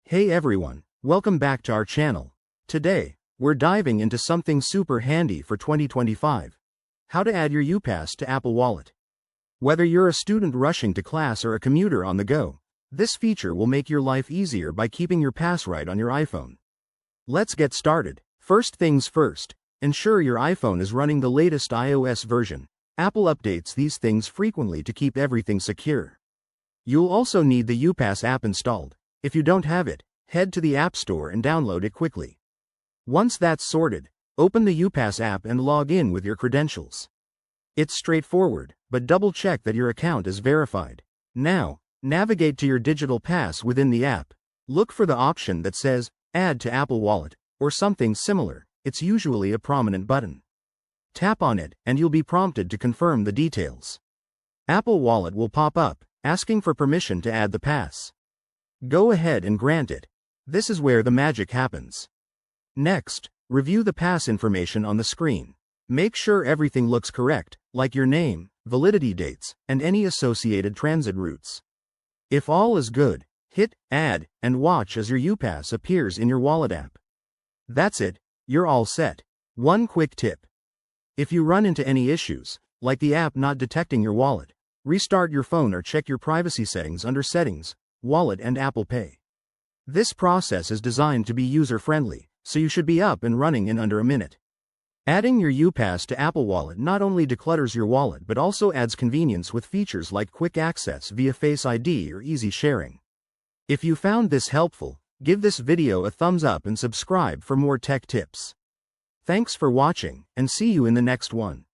Hey everyone, welcome back to our channel. Today, we're diving into something super handy for 2025. How to add your UPass to Apple Wallet. Whether you're a student rushing to class or a commuter on the go, this feature will make your life easier by keeping your pass right on your iPhone. Let's get started. First things first, ensure your iPhone is running the latest iOS version. Apple updates these things frequently to keep everything secure. You'll also need the UPass app installed. If you don't have it, head to the App Store and download it quickly. Once that's sorted, open the UPass app and log in with your credentials. It's straightforward, but double-check that your account is verified. Now, navigate to your digital pass within the app. Look for the option that says, Add to Apple Wallet, or something similar. It's usually a prominent button. Tap on it, and you'll be prompted to confirm the details. Apple Wallet will pop up, asking for permission to add the pass. Go ahead and grant it. This is where the magic happens. Next, review the pass information on the screen. Make sure everything looks correct, like your name, validity dates, and any associated transit routes. If all is good, hit Add and watch as your UPass appears in your wallet app. That's it, you're all set. One quick tip. If you run into any issues, like the app not detecting your wallet, restart your phone or check your privacy settings under Settings, Wallet and Apple Pay. This process is designed to be user-friendly, so you should be up and running in under a minute. Adding your UPass to Apple Wallet not only declutters your wallet but also adds convenience with features like quick access via Face ID or easy sharing. If you found this helpful, give this video a thumbs up and subscribe for more tech tips. Thanks for watching, and see you in the next one.